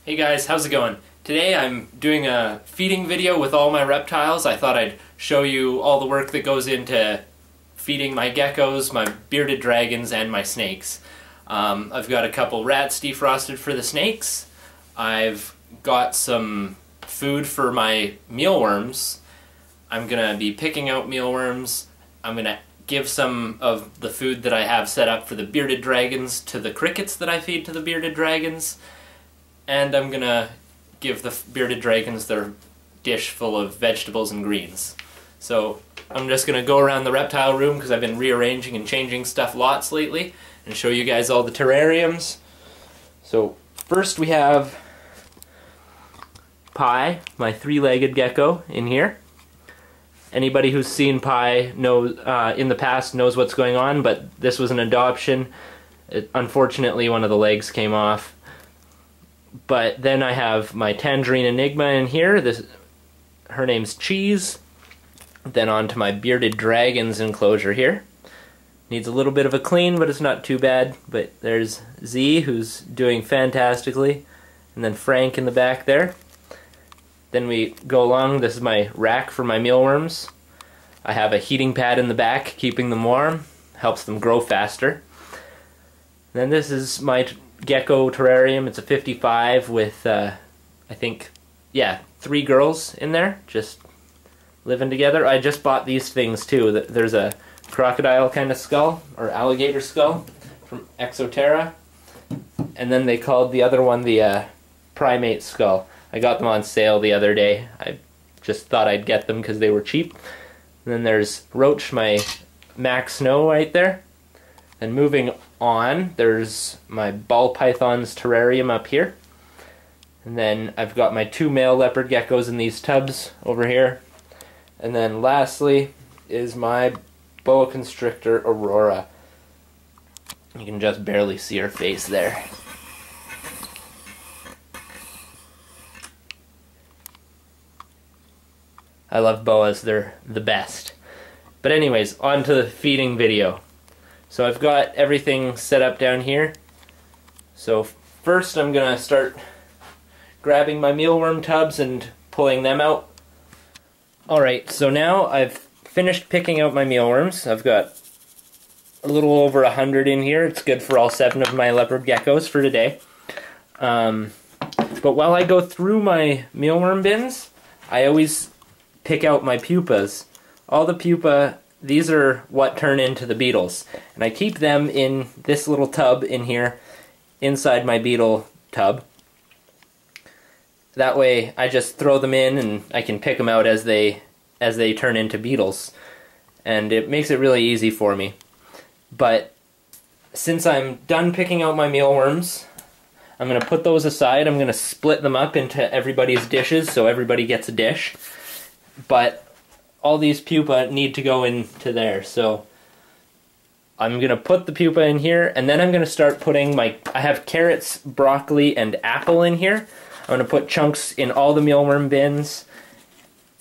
Hey guys, how's it going? Today I'm doing a feeding video with all my reptiles. I thought I'd show you all the work that goes into feeding my geckos, my bearded dragons, and my snakes. I've got a couple rats defrosted for the snakes. I've got some food for my mealworms. I'm gonna be picking out mealworms. I'm gonna give some of the food that I have set up for the bearded dragons to the crickets that I feed to the bearded dragons. And I'm gonna give the bearded dragons their dish full of vegetables and greens. So I'm just gonna go around the reptile room because I've been rearranging and changing stuff lots lately and show you guys all the terrariums. So first we have Pi, my three-legged gecko, in here. Anybody who's seen Pi knows, in the past knows what's going on, but this was an adoption. Unfortunately, one of the legs came off. But then I have my Tangerine Enigma in here. Her name's Cheese. Then on to my bearded dragons enclosure here. Needs a little bit of a clean, but it's not too bad. But there's Z, who's doing fantastically. And then Frank in the back there. Then we go along. This is my rack for my mealworms. I have a heating pad in the back, keeping them warm. Helps them grow faster. Then this is my gecko terrarium. It's a 55 with, I think, yeah, 3 girls in there, just living together. I just bought these things too. There's a crocodile kind of skull, or alligator skull, from Exoterra. And then they called the other one the primate skull. I got them on sale the other day. I just thought I'd get them because they were cheap. And then there's Roach, my Mac Snow right there. And moving on, there's my ball python's terrarium up here. And then I've got my 2 male leopard geckos in these tubs over here. And then lastly is my boa constrictor Aurora. You can just barely see her face there. I love boas, they're the best. But anyways, on to the feeding video. So I've got everything set up down here. So first I'm gonna start grabbing my mealworm tubs and pulling them out. Alright, so now I've finished picking out my mealworms. I've got a little over 100 in here. It's good for all 7 of my leopard geckos for today. But while I go through my mealworm bins, I always pick out my pupas. All the pupa, these are what turn into the beetles. And I keep them in this little tub in here, inside my beetle tub. That way I just throw them in and I can pick them out as they turn into beetles. And it makes it really easy for me. But since I'm done picking out my mealworms, I'm going to put those aside. I'm going to split them up into everybody's dishes so everybody gets a dish. But all these pupa need to go into there, so I'm going to put the pupa in here, and then I'm going to start putting I have carrots, broccoli, and apple in here. I'm going to put chunks in all the mealworm bins.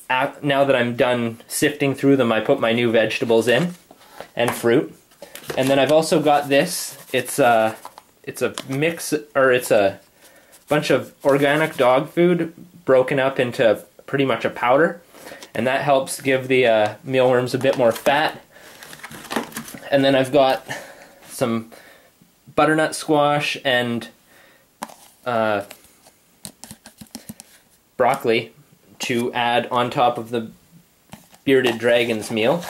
Now that I'm done sifting through them, I put my new vegetables in, and fruit. And then I've also got this. It's a mix, or it's a bunch of organic dog food broken up into pretty much a powder. And that helps give the mealworms a bit more fat. And then I've got some butternut squash and broccoli to add on top of the bearded dragon's meal.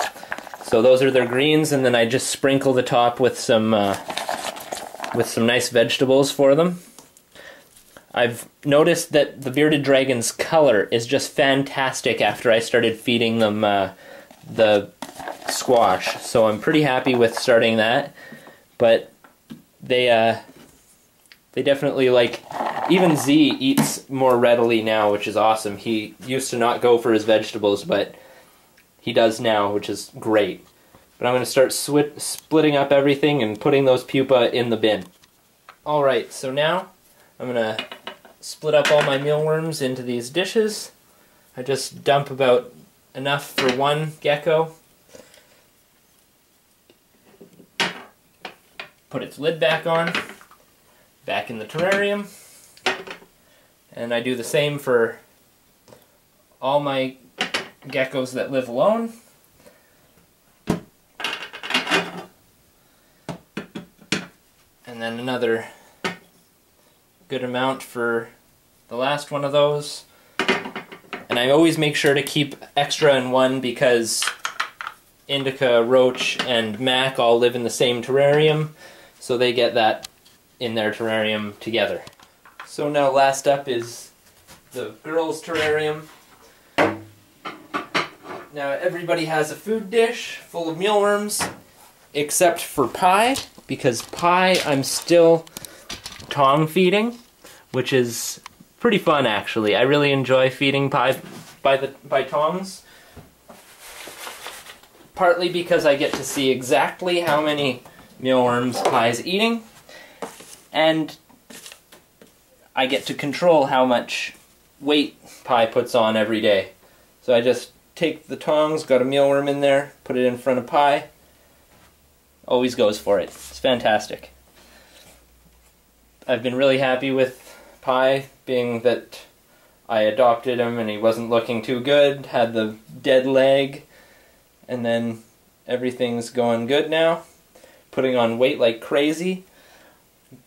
So those are their greens, and then I just sprinkle the top with some nice vegetables for them. I've noticed that the bearded dragon's color is just fantastic after I started feeding them the squash, so I'm pretty happy with starting that. But they definitely like, even Z eats more readily now, which is awesome. He used to not go for his vegetables, but he does now, which is great. But I'm going to start splitting up everything and putting those pupa in the bin. Alright, so now I'm going to split up all my mealworms into these dishes. I just dump about enough for one gecko. Put its lid back on. Back in the terrarium. And I do the same for all my geckos that live alone. And then another good amount for the last one of those. And I always make sure to keep extra in one because Indica, Roach, and Mac all live in the same terrarium, so they get that in their terrarium together. So now last up is the girls' terrarium. Now everybody has a food dish full of mealworms, except for Pie, because Pie I'm still tong feeding, which is pretty fun actually. I really enjoy feeding Pie by tongs. Partly because I get to see exactly how many mealworms Pie's eating, and I get to control how much weight Pie puts on every day. So I just take the tongs, got a mealworm in there, put it in front of Pie. Always goes for it. It's fantastic. I've been really happy with Pie, being that I adopted him and he wasn't looking too good, had the dead leg, and then everything's going good now. Putting on weight like crazy.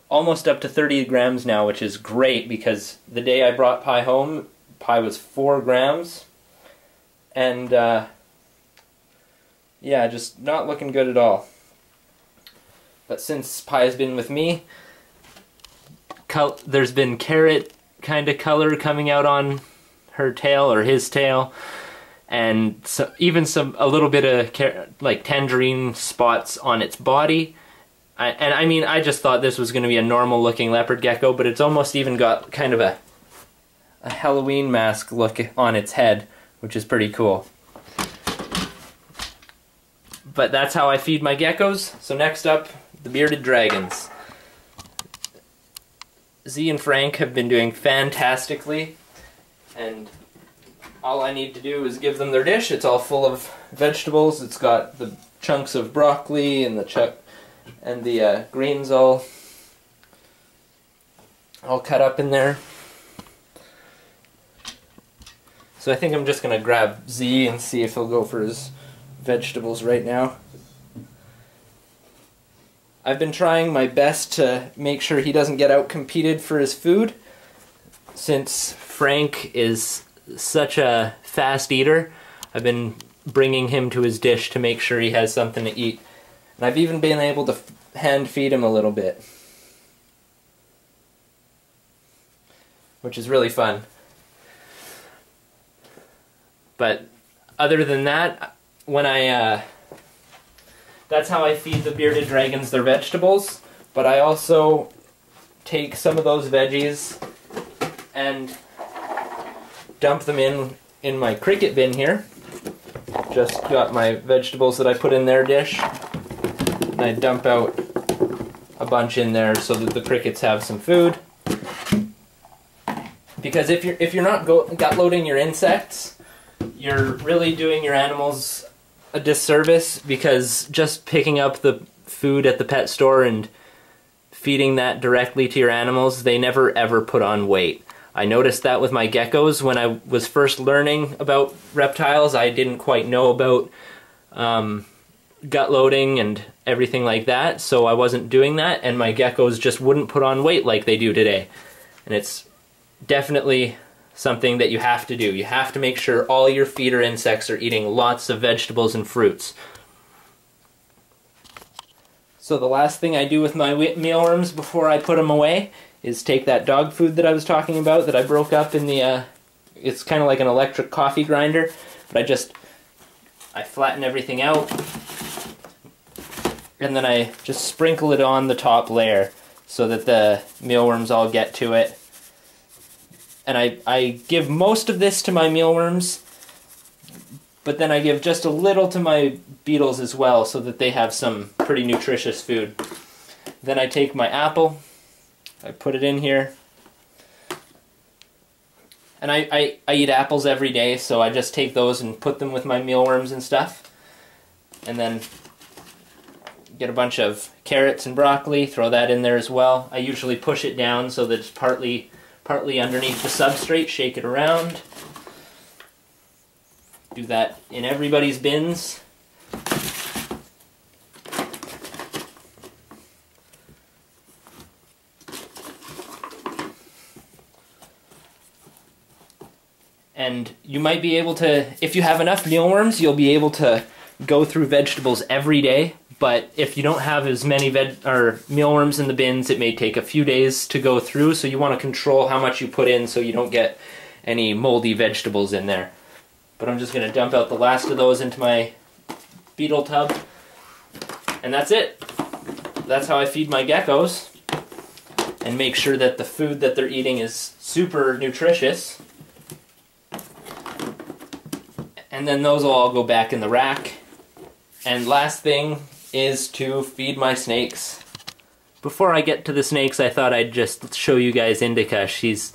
Almost up to 30 grams now, which is great because the day I brought Pie home, Pie was 4 grams. And yeah, just not looking good at all. But since Pie's been with me, there's been carrot kind of color coming out on her tail, or his tail, and so even a little bit of like tangerine spots on its body. And I mean, I just thought this was going to be a normal looking leopard gecko, but it's almost even got kind of a Halloween mask look on its head, which is pretty cool. But that's how I feed my geckos. So next up, the bearded dragons. Z and Frank have been doing fantastically, and all I need to do is give them their dish. It's all full of vegetables. It's got the chunks of broccoli and the greens all cut up in there. So I think I'm just going to grab Z and see if he'll go for his vegetables right now. I've been trying my best to make sure he doesn't get out-competed for his food, since Frank is such a fast eater. I've been bringing him to his dish to make sure he has something to eat. And I've even been able to hand feed him a little bit, which is really fun. But other than that, when that's how I feed the bearded dragons their vegetables. But I also take some of those veggies and dump them in my cricket bin here. Just got my vegetables that I put in their dish, and I dump out a bunch in there so that the crickets have some food. Because if you're not gut loading your insects, you're really doing your animals a disservice, because just picking up the food at the pet store and feeding that directly to your animals, they never ever put on weight. I noticed that with my geckos when I was first learning about reptiles. I didn't quite know about gut loading and everything like that, so I wasn't doing that, and my geckos just wouldn't put on weight like they do today. And it's definitely something that you have to do. You have to make sure all your feeder insects are eating lots of vegetables and fruits. So the last thing I do with my mealworms before I put them away is take that dog food that I was talking about that I broke up in the, it's kind of like an electric coffee grinder, but I flatten everything out, and then I just sprinkle it on the top layer so that the mealworms all get to it. And I give most of this to my mealworms, but then I give just a little to my beetles as well, so that they have some pretty nutritious food. Then I take my apple, I put it in here, and I eat apples every day, so I just take those and put them with my mealworms and stuff. And then get a bunch of carrots and broccoli, throw that in there as well. I usually push it down so that it's partly partly underneath the substrate, shake it around. Do that in everybody's bins. And you might be able to, if you have enough mealworms, you'll be able to go through vegetables every day. But if you don't have as many mealworms in the bins, it may take a few days to go through. So you want to control how much you put in so you don't get any moldy vegetables in there. But I'm just going to dump out the last of those into my beetle tub. And that's it. That's how I feed my geckos. And make sure that the food that they're eating is super nutritious. And then those will all go back in the rack. And last thing is to feed my snakes. Before I get to the snakes, I thought I'd just show you guys Indica. She's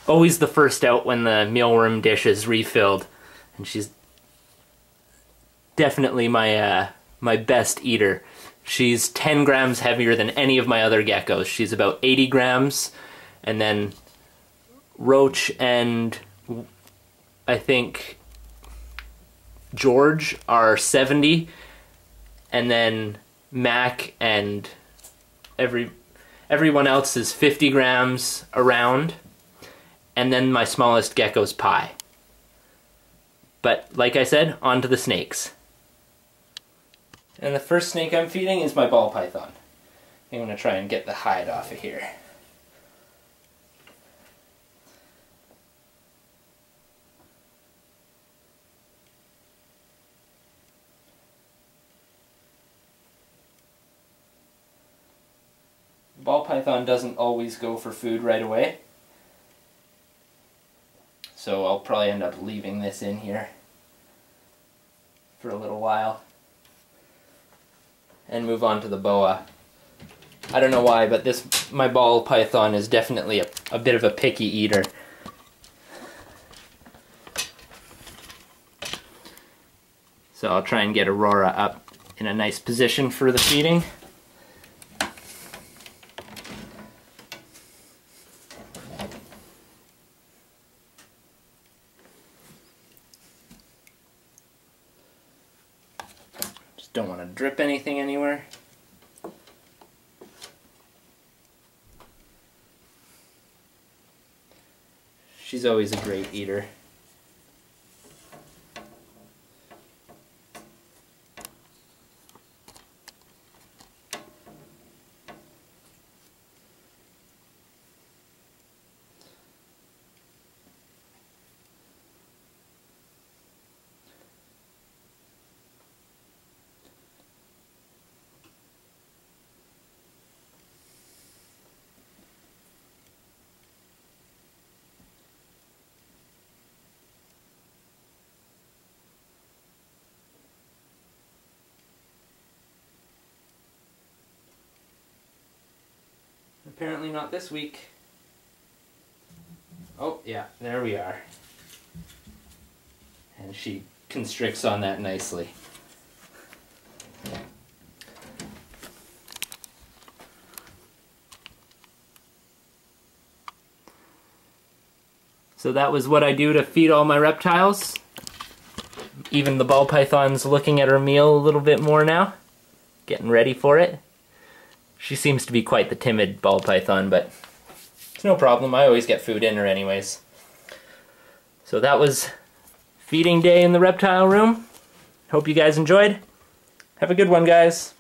always the first out when the mealworm dish is refilled. And she's definitely my my best eater. She's 10 grams heavier than any of my other geckos. She's about 80 grams. And then Roach and I think George are 70, and then Mac and everyone else is 50 grams around, and then my smallest gecko's Pi. But like I said, on to the snakes. And the first snake I'm feeding is my ball python. I'm going to try and get the hide off of here. Ball python doesn't always go for food right away, so I'll probably end up leaving this in here for a little while and move on to the boa. I don't know why, but my ball python is definitely a bit of a picky eater. So I'll try and get Aurora up in a nice position for the feeding. Don't want to drip anything anywhere. She's always a great eater. Apparently not this week. Oh, yeah, there we are. And she constricts on that nicely. So that was what I do to feed all my reptiles. Even the ball python's looking at her meal a little bit more now, getting ready for it. She seems to be quite the timid ball python, but it's no problem. I always get food in her anyways. So that was feeding day in the reptile room. Hope you guys enjoyed. Have a good one, guys.